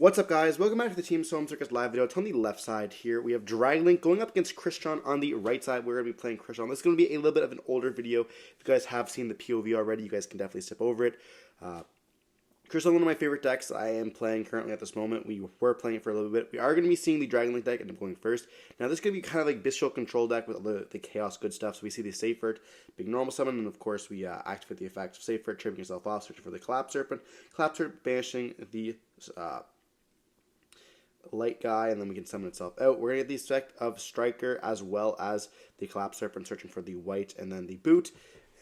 What's up, guys? Welcome back to the Team Solemn Circus live video. It's on the left side here. We have Draglink going up against Crystron on the right side. We're going to be playing Crystron. This is going to be a little bit of an older video. If you guys have seen the POV already, you guys can definitely skip over it. Crystron, one of my favorite decks I am playing currently at this moment. We were playing it for a little bit. We are going to be seeing the Draglink deck and I'm going first. Now, this is going to be kind of like Bestial Control deck with the Chaos good stuff. So we see the Safert being normal summon, and of course we activate the effect of Safert, tripping yourself off, searching for the Collapse Serpent. Collapse Serpent banishing the light guy, and then we can summon itself out. We're going to get the effect of Striker as well as the Collapse Serpent, searching for the white and then the boot.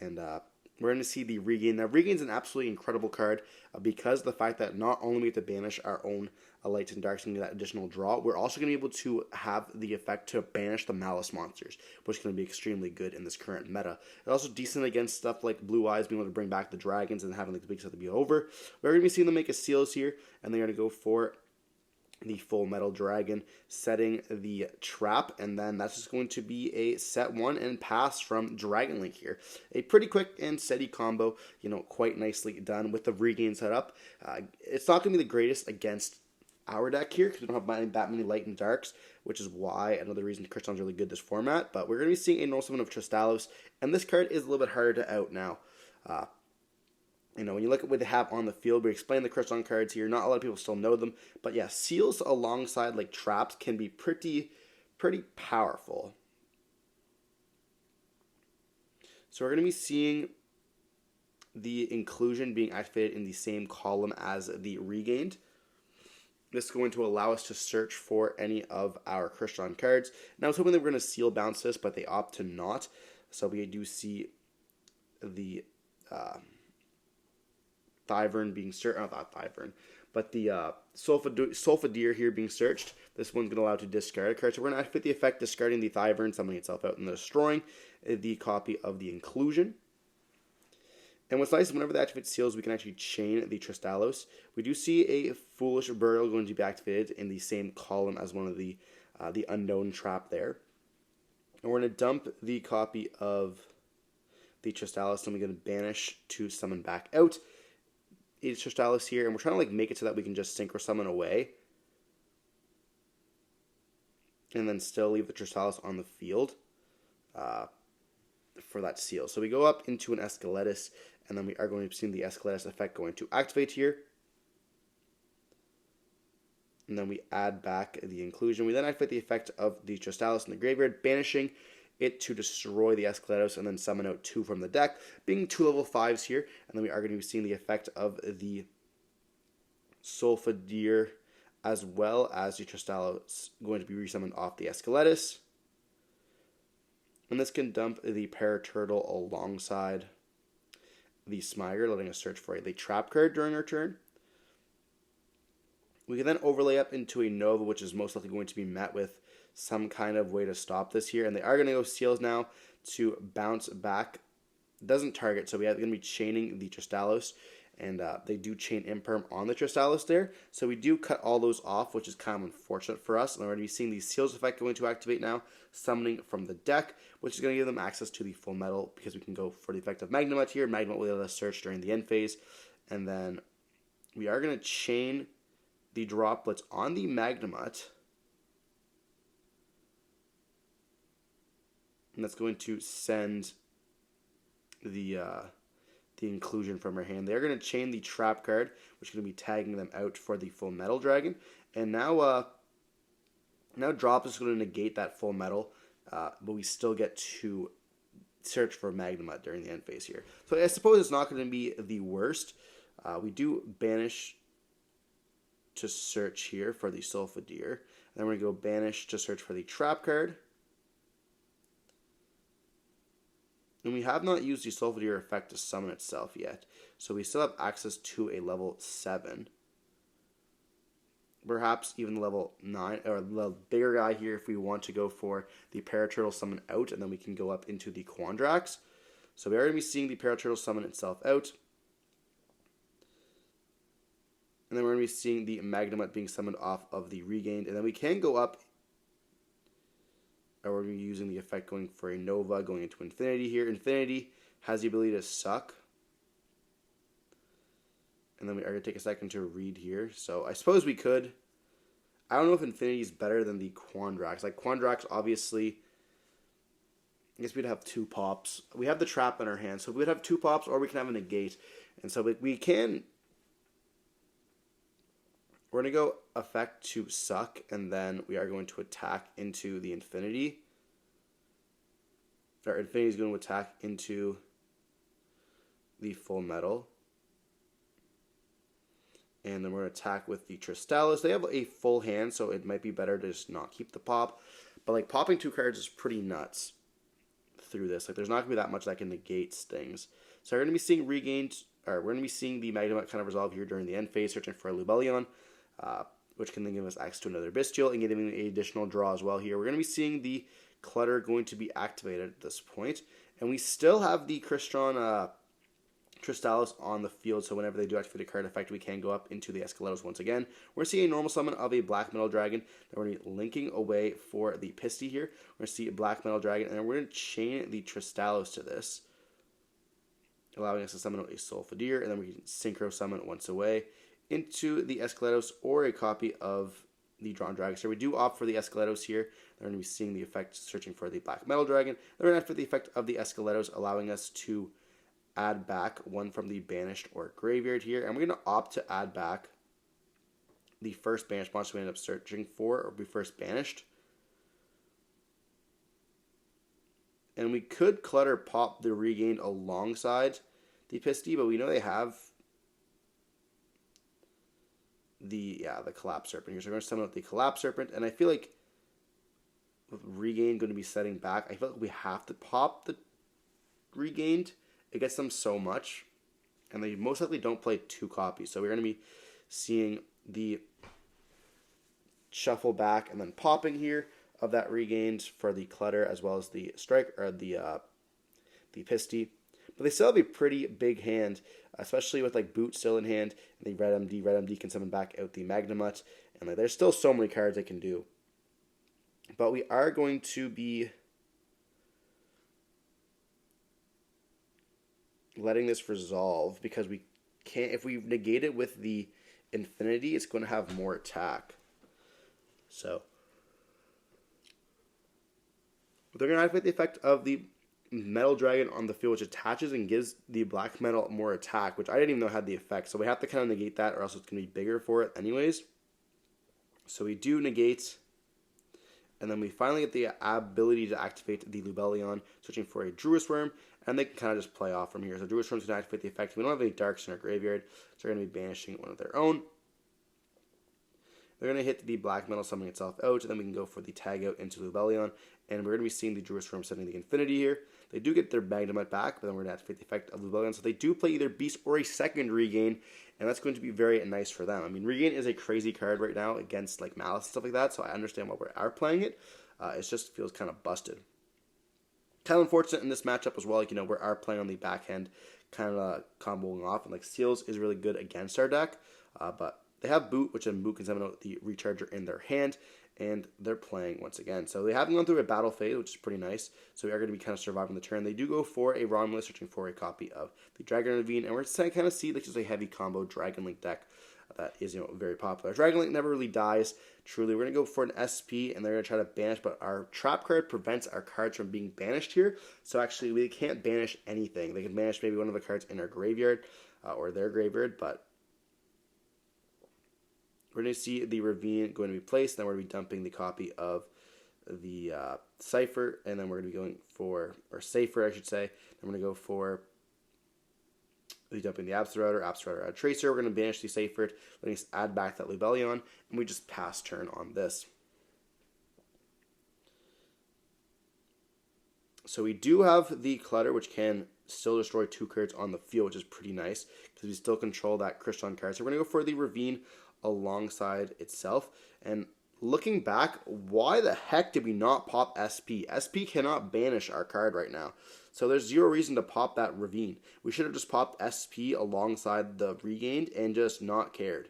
And we're going to see the Regain. Now, Regain's an absolutely incredible card because of the fact that not only we have to banish our own lights and darks and get that additional draw, we're also going to be able to have the effect to banish the Malice monsters, which is going to be extremely good in this current meta. It's also decent against stuff like Blue Eyes, being able to bring back the dragons and having like, the big stuff to be over. We're going to be seeing them make a Seals here, and they're going to go for the Full Metal Dragon, setting the trap, and then that's just going to be a set one and pass from Dragonlink here. A pretty quick and steady combo, quite nicely done with the Regain setup. It's not going to be the greatest against our deck here because we don't have that many light and darks, which is why another reason Crystron's really good this format. But we're going to be seeing a normal summon of Tristalos, and this card is a little bit harder to out now. When you look at what they have on the field, we explain the Crystron cards here. Not a lot of people still know them. But yeah, Seals alongside like traps can be pretty powerful. So we're going to be seeing the Inclusion being activated in the same column as the Regained. This is going to allow us to search for any of our Crystron cards. Now, I was hoping they were going to Seal bounce this, but they opt to not. So we do see the Thyvern being searched, not Thyvern, but the Sulfadir here being searched. This one's going to allow to discard a card. So we're going to activate the effect, discarding the Thyvern, summoning itself out, and then destroying the copy of the Inclusion. And what's nice is whenever they activate Seals, we can actually chain the Tristalos. We do see a Foolish Burial going to be activated in the same column as one of the Unknown Trap there. And we're going to dump the copy of the Tristalos, and we're going to banish to summon back out. It's Tristalos here, and we're trying to make it so that we can just Synchro Summon away. And then still leave the Tristalos on the field for that seal. So we go up into an Escaletus, and then we are going to see the Escaletus effect going to activate here. And then we add back the Inclusion. We then activate the effect of the Tristalos in the graveyard, banishing it to destroy the Escaletos and then summon out 2 from the deck, being 2 level 5s here. And then we are going to be seeing the effect of the Sulfadir as well as the Tristalos going to be resummoned off the Escaletus. And this can dump the Paraturtle alongside the Smyger, letting us search for a trap card during our turn. We can then overlay up into a Nova, which is most likely going to be met with some kind of way to stop this here. And they are going to go Seals now to bounce back. Doesn't target, so we are going to be chaining the Tristalos. And they do chain Imperm on the Tristalos there. So we do cut all those off, which is kind of unfortunate for us. And we're going to be seeing the Seals effect going to activate now, summoning from the deck, which is going to give them access to the Full Metal, because we can go for the effect of Magnemite here. Magnemite will let us search during the end phase. And then we are going to chain the droplets on the Magnemite. And that's going to send the Inclusion from her hand. They're going to chain the Trap card, which is going to be tagging them out for the Full Metal Dragon. And now Drop is going to negate that Full Metal, but we still get to search for Magnemite during the end phase here. So I suppose it's not going to be the worst. We do banish to search here for the Sulfadir. And then we're going to go banish to search for the Trap card. And we have not used the Sulfadir effect to summon itself yet. So we still have access to a level 7. Perhaps even level 9, or the bigger guy here if we want to go for the Paraturtle summon out, and then we can go up into the Quandrax. So we are going to be seeing the Paraturtle summon itself out. And then we're going to be seeing the Magnemite being summoned off of the Regained. And then we can go up, or we're going to be using the effect going for a Nova, going into Infinity here. Infinity has the ability to suck. And then we are going to take a second to read here. So I suppose we could. I don't know if Infinity is better than the Quandrax. Like, Quandrax, obviously, I guess we'd have 2 pops. We have the trap in our hand, so we'd have 2 pops, or we can have a negate. And so we can. We're going to go effect to suck, and then we are going to attack into the Infinity. Our Infinity is going to attack into the Full Metal. And then we're going to attack with the Tristalis. They have a full hand, so it might be better to just not keep the pop. But, like, popping 2 cards is pretty nuts through this. Like, there's not going to be that much that can negate things. So we're going to be seeing regained, or we're going to be seeing the Magnemite kind of resolve here during the end phase, searching for a Lubellion, which can then give us access to another Bestial and giving an additional draw as well here. We're going to be seeing the Clutter going to be activated at this point. And we still have the Crystron Tristalis on the field, so whenever they do activate a card effect, we can go up into the Escalados once again. We're seeing a normal summon of a Black Metal Dragon. Then we're going to be linking away for the Pisty here. We're going to see a Black Metal Dragon, and then we're going to chain the Tristalos to this, allowing us to summon a Solfadir, and then we can Synchro Summon once away into the Escalados or a copy of the Drawn Dragon. So we do opt for the Escalados here. Then we're going to be seeing the effect, searching for the Black Metal Dragon. Then we're going to have the effect of the Escalados, allowing us to add back 1 from the banished or graveyard here. And we're going to opt to add back the first banished monster we end up searching for, or be first banished. And we could Clutter pop the Regained alongside the Pisty, but we know they have the Collapse Serpent here. So we're going to summon out the Collapse Serpent, and I feel like with Regained going to be setting back, I feel like we have to pop the Regained. It gets them so much, and they most likely don't play 2 copies. So we're going to be seeing the shuffle back and then popping here of that Regained for the Clutter, as well as the Strike, or the Pisty. But they still have a pretty big hand, especially with like Boot still in hand, and the Red MD. Red MD can summon back out the Magnemite, and like, there's still so many cards they can do. But we are going to be letting this resolve, because we can't, if we negate it with the Infinity, it's going to have more attack. So they're going to activate the effect of the Metal Dragon on the field, which attaches and gives the Black Metal more attack, which I didn't even know had the effect. So we have to kind of negate that, or else it's going to be bigger for it anyways. So we do negate, and then we finally get the ability to activate the Lubellion, searching for a Druid Worm, and they can kind of just play off from here. So Druid Worm's going to activate the effect. We don't have any Darks in our graveyard, so they're going to be banishing one of their own. They're going to hit the Black Metal, summoning itself out, and then we can go for the tag out into Lubellion, and we're going to be seeing the Druid Worm setting the Infinity here. They do get their Magnemite back, but then we're going to activate the effect of Lubellion, so they do play either Beast or a second Regain, and that's going to be very nice for them. I mean, Regain is a crazy card right now against like Malice and stuff like that, so I understand why we are playing it. It just feels kind of busted. Kind of unfortunate in this matchup as well. Like, we are playing on the backhand, kind of comboing off, and like Seals is really good against our deck, but they have Boot, which then Boot can summon out the Recharger in their hand, and they're playing once again. So they haven't gone through a battle phase, which is pretty nice. So we are going to be kind of surviving the turn. They do go for a Romulus, searching for a copy of the Dragon Ravine, and we're kind of see like just a heavy combo Dragon Link deck that is very popular. Dragon Link never really dies. Truly, we're going to go for an SP, and they're going to try to banish, but our trap card prevents our cards from being banished here. So actually, we can't banish anything. They can banish maybe one of the cards in our graveyard or their graveyard, but we're going to see the Ravine going to be placed, and then we're going to be dumping the copy of the Cypher, and then we're going to be going for, or Safer, I should say. Then we're going to go for dumping the Abster Tracer. We're going to banish the Safer, letting us add back that Lubellion, and we just pass turn on this. So we do have the Clutter, which can still destroy 2 cards on the field, which is pretty nice, because we still control that Crystron card. So we're going to go for the Ravine alongside itself. And looking back, why the heck did we not pop SP? SP cannot banish our card right now. So there's zero reason to pop that Ravine. We should have just popped SP alongside the Regained and just not cared.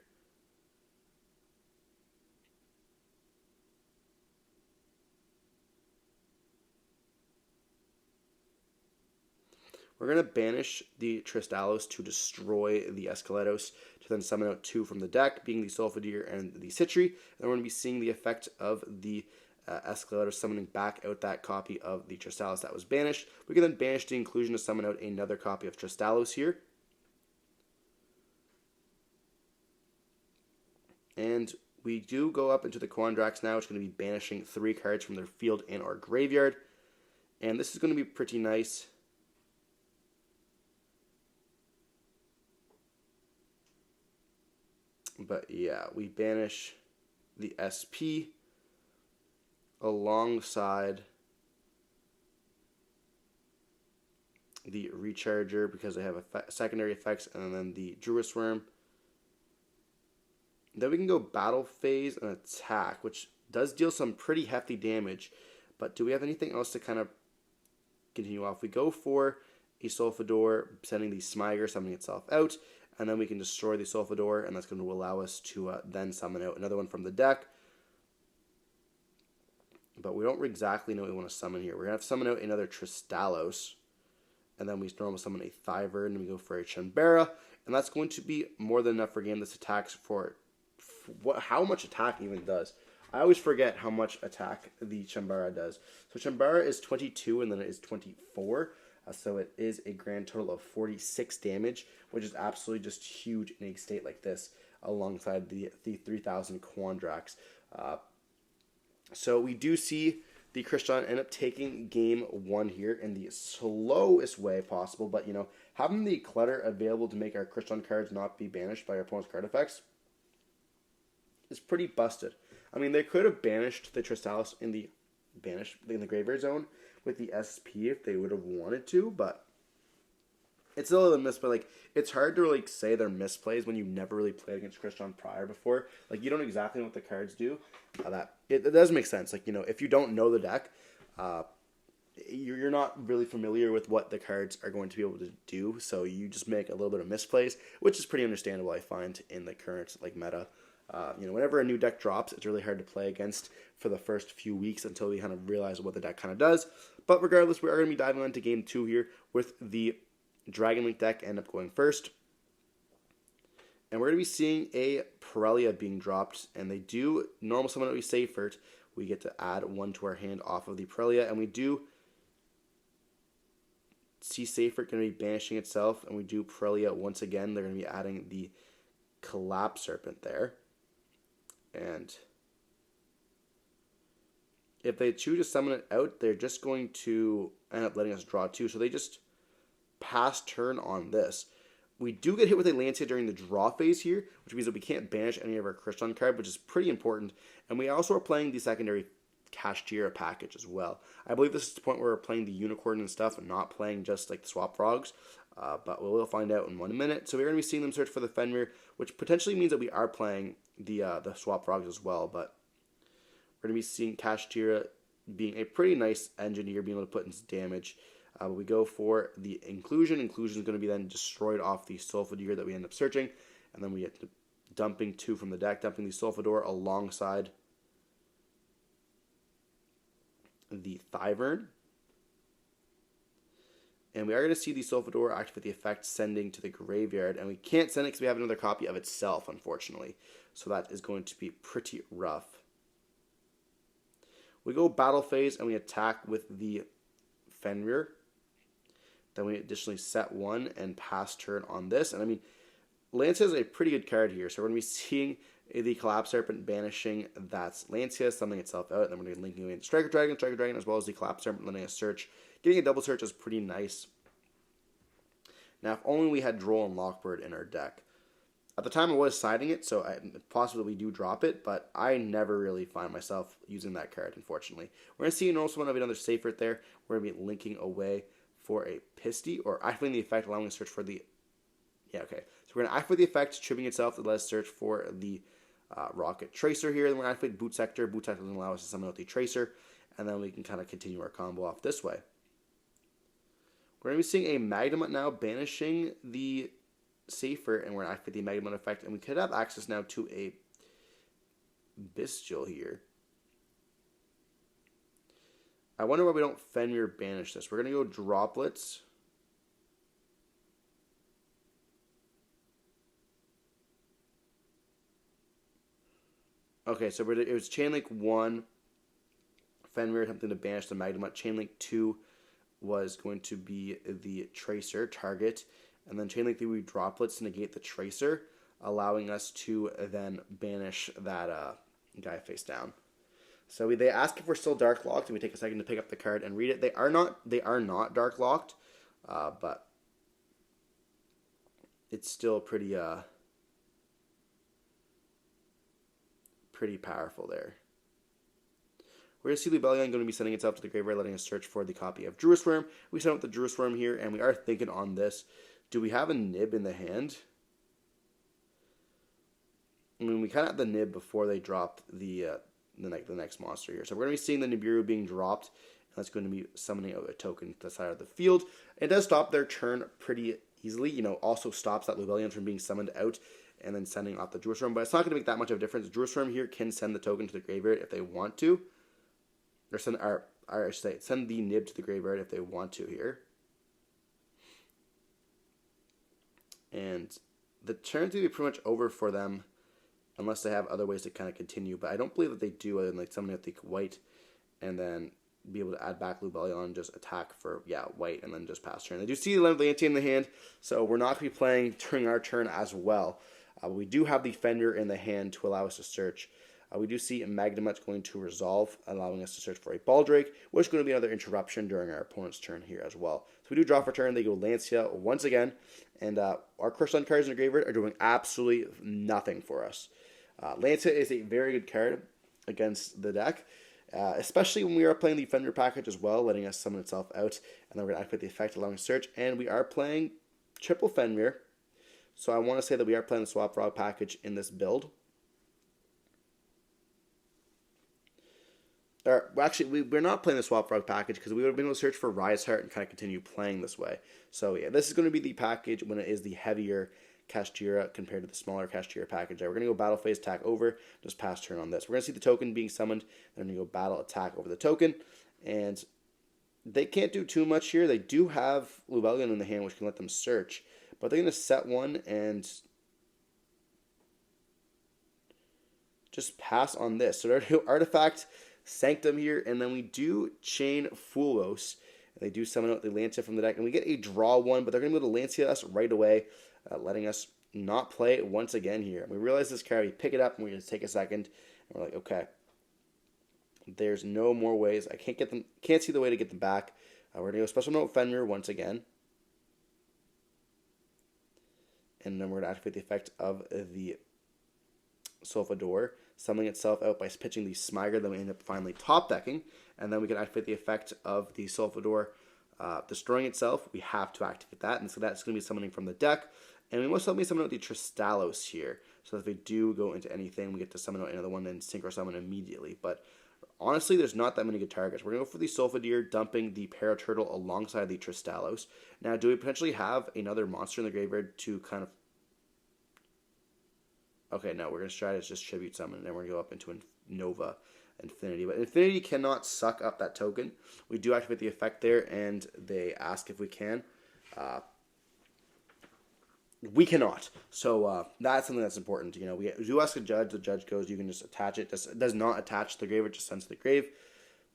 We're going to banish the Tristalos to destroy the Escalados to to then summon out 2 from the deck, being the Solfedir and the Citri. And we're going to be seeing the effect of the Escalator summoning back out that copy of the Tristalos that was banished. We can then banish the Inclusion to summon out another copy of Tristalos here. And we do go up into the Quandrax now, which is going to be banishing 3 cards from their field and our graveyard. And this is going to be pretty nice. But yeah, we banish the SP alongside the Recharger because they have secondary effects, and then the Druid Worm. Then we can go Battle Phase and Attack, which does deal some pretty hefty damage. But do we have anything else to kind of continue off? We go for a Solfador, sending the Smiger, summoning itself out, and then we can destroy the Solfador, and that's going to allow us to then summon out another one from the deck. But we don't exactly know what we want to summon here. We're going to have to summon out another Tristalos. And then we normally summon a Thivern, and we go for a Chambera. And that's going to be more than enough for a game this attacks for how much attack even does. I always forget how much attack the Chambera does. So Chambera is 22, and then it is 24. So it is a grand total of 46 damage, which is absolutely just huge in a state like this, alongside the 3000 Quandrax. So we do see the Crystron end up taking game 1 here in the slowest way possible. But, you know, having the clutter available to make our Crystron cards not be banished by our opponent's card effects is pretty busted. I mean, they could have banished the Tristalos in the graveyard zone with the SP if they would have wanted to, but it's still a misplay. Like, it's hard to really say they're misplays when you never really played against Crystron prior before. Like, you don't exactly know what the cards do. It does make sense. Like, you know, if you don't know the deck, you're not really familiar with what the cards are going to be able to do, so you just make a little bit of misplays, which is pretty understandable, I find, in the current like meta. You know, whenever a new deck drops, it's really hard to play against for the first few weeks until we kind of realize what the deck kind of does. But regardless, we are going to be diving into game 2 here with the Dragon Link deck end up going first. And we're going to be seeing a Pirellia being dropped, and they do normal summon out a Seifert. We get to add 1 to our hand off of the Pirellia, and we do see Seifert going to be banishing itself, and we do Pirellia once again. They're going to be adding the Collapse Serpent there. And if they choose to summon it out, they're just going to end up letting us draw 2. So they just pass turn on this. We do get hit with a Lancia during the draw phase here, which means that we can't banish any of our Crystron card, which is pretty important. And we also are playing the secondary Kashtira package as well. I believe this is the point where we're playing the Unicorn and stuff and not playing just like the Swap Frogs. But we'll find out in 1 minute. So we're going to be seeing them search for the Fenrir, which potentially means that we are playing the Swap Frogs as well. But we're going to be seeing Kashtira being a pretty nice engine here, being able to put in some damage. But we go for the Inclusion. Inclusion is going to be then destroyed off the Solfador that we end up searching. And then we get to dumping 2 from the deck, dumping the Solfador alongside the Thivern. And we are going to see the Solfador activate the effect sending to the graveyard. And we can't send it because we have another copy of itself, unfortunately. So that is going to be pretty rough. We go battle phase and we attack with the Fenrir. Then we additionally set 1 and pass turn on this. And I mean, Lancia is a pretty good card here. So we're going to be seeing the Collapse Serpent banishing that's Lancia, summoning itself out. And then we're going to be linking away into Striker Dragon, as well as the Collapse Serpent letting us search. Getting a double search is pretty nice. Now, if only we had Droll and Lockbird in our deck. At the time, I was siding it, so possibly we do drop it, but I never really find myself using that card, unfortunately. We're going to see an also one of another Seifert there. We're going to be linking away for a Pisty, or activating the effect, allowing us to search for the... Yeah, okay. So we're going to activate the effect, tripping itself to let us search for the Rocket Tracer here. Then we're going to activate Boot Sector. Boot Sector will allow us to summon out the Tracer, and then we can kind of continue our combo off this way. We're going to be seeing a Magnemite now banishing the Seifert, and we're going to activate the Magnemite effect, and we could have access now to a Bestial here. I wonder why we don't Fenrir banish this. We're going to go Droplets. Okay, so it was Chain Link 1, Fenrir attempting to banish the Magnemite. Chain Link 2 was going to be the Tracer target. And then Chain Link 3, we Droplets to negate the Tracer, allowing us to then banish that guy face down. So they ask if we're still Dark Locked, and we take a second to pick up the card and read it. They are not Dark Locked, but it's still pretty powerful there. We're going to see Lubellion going to be sending itself to the graveyard, letting us search for the copy of Druid Swarm. We sent out the Druid Swarm here, and we are thinking on this. Do we have a Nib in the hand? I mean, we kind of had the Nib before they dropped the next monster here. So we're going to be seeing the Nibiru being dropped, and that's going to be summoning out a token to the side of the field. It does stop their turn pretty easily. Also stops that Lubellion from being summoned out and then sending off the Druid Swarm. But it's not going to make that much of a difference. Druid Swarm here can send the token to the graveyard if they want to. Or send the Nib to the graveyard if they want to here. And the turn's going to be pretty much over for them unless they have other ways to kind of continue. But I don't believe that they do, other than summoning out the white and then be able to add back Lubellion and just attack for, white and then just pass turn. They do see the Lantern in the hand, so we're not going to be playing during our turn as well. We do have the Fenrir in the hand to allow us to search. We do see Magnemite going to resolve, allowing us to search for a Baldrake, which is going to be another interruption during our opponent's turn here as well. So we do draw for turn. They go Lancia once again, and our Crystron cards in the graveyard are doing absolutely nothing for us. Lancia is a very good card against the deck, especially when we are playing the Fenrir package as well, letting us summon itself out, and then we're going to activate the effect, allowing search, and we are playing triple Fenrir, so I want to say that we are playing the Swap Frog package in this build. We're not playing the Swap Frog package because we would have been able to search for Rise Heart and kind of continue playing this way. So yeah, this is going to be the package when it is the heavier Kashtira compared to the smaller Kashtira package. We're going to go battle phase, attack over, just pass turn on this. We're going to see the token being summoned. Then we're going to go battle, attack over the token. And they can't do too much here. They do have Lubellion in the hand, which can let them search. But they're going to set one and just pass on this. So they're going to Artifact Sanctum here, and then we do chain Fulvos. They do summon out the Lancia from the deck, and we get a draw one, but they're going to be able to Lancia us right away, letting us not play it once again here. We realize this card, we pick it up, and we just take a second, and we're like, okay, there's no more ways. I can't see the way to get them back. We're going to go Special Note Fenrir once again, and then we're going to activate the effect of the Solfador, summoning itself out by pitching the Smiger. Then we end up finally top decking, and then we can activate the effect of the Solfador destroying itself. We have to activate that, and so that's going to be summoning from the deck. And we most likely summon out the Tristalos here, so that if we do go into anything, we get to summon out another one and synchro summon immediately. But honestly, there's not that many good targets. We're going to go for the Solfadir, dumping the Paraturtle alongside the Tristalos. Now, do we potentially have another monster in the graveyard to kind of... Okay, no, we're going to try to just Tribute Summon, and then we're going to go up into Nova Infinity. But Infinity cannot suck up that token. We do activate the effect there, and they ask if we can. We cannot. So that's something that's important. We do ask a judge. The judge goes, you can just attach it. It does not attach to the graveyard, just sends to the grave.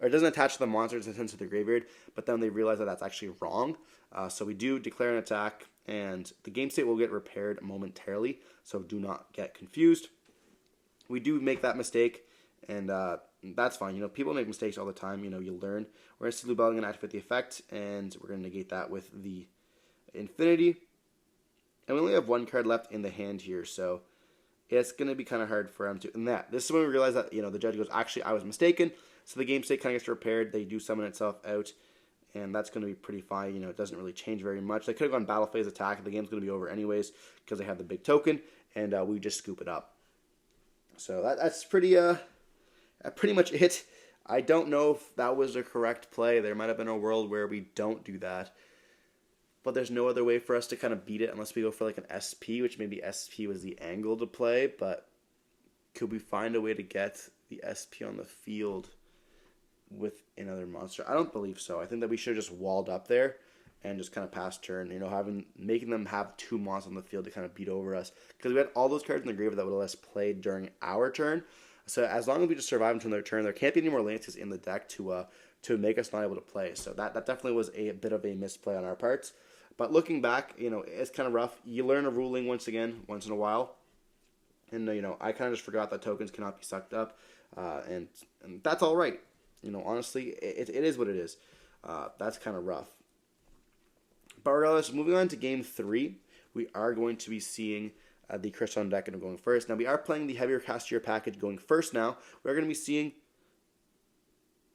Or it doesn't attach to the monster, it sends to the graveyard. But then they realize that that's actually wrong. So we do declare an attack, and the game state will get repaired momentarily. So do not get confused. We do make that mistake, and that's fine. People make mistakes all the time. You learn. We're going to see Lubellion activate the effect, and we're going to negate that with the Infinity. And we only have one card left in the hand here, so it's going to be kind of hard for them to... And this is when we realize that, the judge goes, actually, I was mistaken. So the game state kind of gets repaired. They do summon itself out, and that's going to be pretty fine. It doesn't really change very much. They could have gone battle phase attack. The game's going to be over anyways because they have the big token, and we just scoop it up. So that's pretty much it. I don't know if that was the correct play. There might have been a world where we don't do that. But there's no other way for us to kind of beat it unless we go for like an SP, which maybe SP was the angle to play. But could we find a way to get the SP on the field with another monster? I don't believe so. I think that we should have just walled up there and just kind of pass turn. Making them have two monsters on the field to kind of beat over us. Because we had all those cards in the graveyard that would have less played during our turn. So as long as we just survive until their turn, there can't be any more lances in the deck to make us not able to play. So that definitely was a bit of a misplay on our parts. But looking back, it's kind of rough. You learn a ruling once in a while. And, I kind of just forgot that tokens cannot be sucked up. And that's all right. Honestly, it is what it is. That's kind of rough. But regardless, moving on to game 3, we are going to be seeing the Crystron deck and going first. Now, we are playing the heavier castier package going first now. We're going to be seeing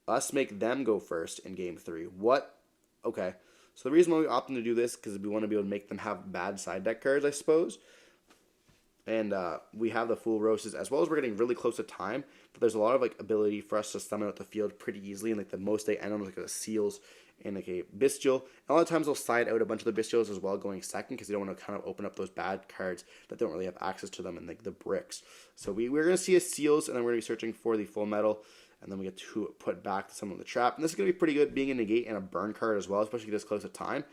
us make them go first in game 3. What? Okay. So the reason why we opted to do this because we want to be able to make them have bad side deck cards, I suppose. And we have the Full Roses, as well as we're getting really close to time. But there's a lot of ability for us to summon out the field pretty easily. And the most they end on the Seals and a Bestial. And a lot of times they'll side out a bunch of the Bestials as well going second because they don't want to kind of open up those bad cards that don't really have access to them and the bricks. So we're going to see a Seals, and then we're going to be searching for the Full Metal. And then we get to put back some of the trap. And this is going to be pretty good, being a negate and a burn card as well, especially this close to time.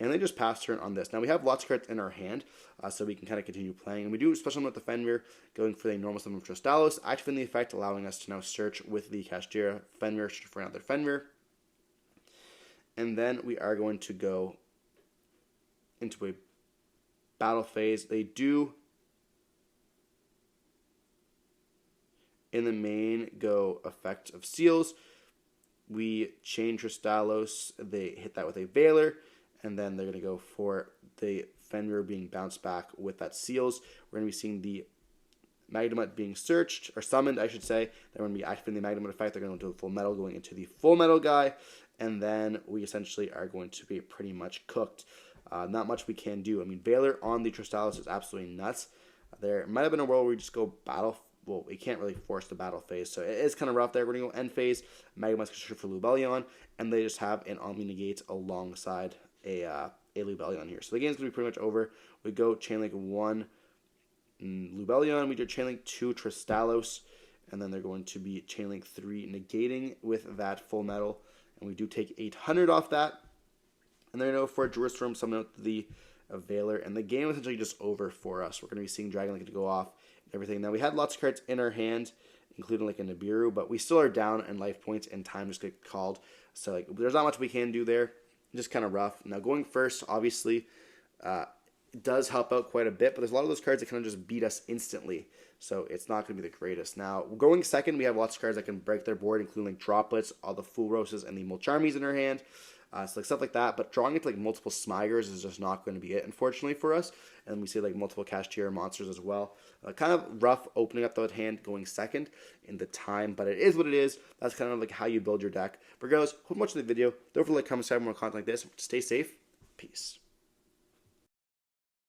And they just pass turn on this. Now we have lots of cards in our hand, so we can kind of continue playing. And we do special with the Fenrir, going for the normal summon of Tristalos, activating the effect, allowing us to now search with the Cashtira Fenrir, search for another Fenrir. And then we are going to go into a battle phase. They do, in the main, go effect of Seals. We chain Tristalos. They hit that with a Veiler. And then they're going to go for the Fenrir being bounced back with that Seals. We're going to be seeing the Magnemite being searched, or summoned, I should say. They're going to be activating the Magnemite effect. They're going to do the Full Metal, going into the Full Metal guy. And then we essentially are going to be pretty much cooked. Not much we can do. I mean, Veiler on the Tristalos is absolutely nuts. There might have been a world where we just go battle. Well, we can't really force the battle phase, so it is kind of rough there. We're going to go end phase. Magnemite's going to shoot for Lubellion, and they just have an Omni Negate alongside a Lubellion here. So the game's going to be pretty much over. We go Chainlink 1 Lubellion. We do Chainlink 2 Tristalos. And then they're going to be Chainlink 3 negating with that Full Metal. And we do take 800 off that. And they're going to go for a Jerusalem, summon out the Veiler. And the game is essentially just over for us. We're going to be seeing Dragon Link to go off and everything. Now we had lots of cards in our hand, including a Nibiru. But we still are down in life points and time just get called. So there's not much we can do there. Just kind of rough. Now, going first, obviously, does help out quite a bit, but there's a lot of those cards that kind of just beat us instantly, so it's not going to be the greatest. Now, going second, we have lots of cards that can break their board, including Droplets, all the Full Roses, and the Molcharmies in our hand, so stuff like that, but drawing into multiple Smigers is just not going to be it, unfortunately, for us, and we see multiple Cashtira monsters as well. Kind of rough opening up that hand going second in the time, but it is what it is. That's kind of how you build your deck. Regardless, hope you watched the video. Don't forget to like, comment, subscribe for more content like this. Stay safe. Peace.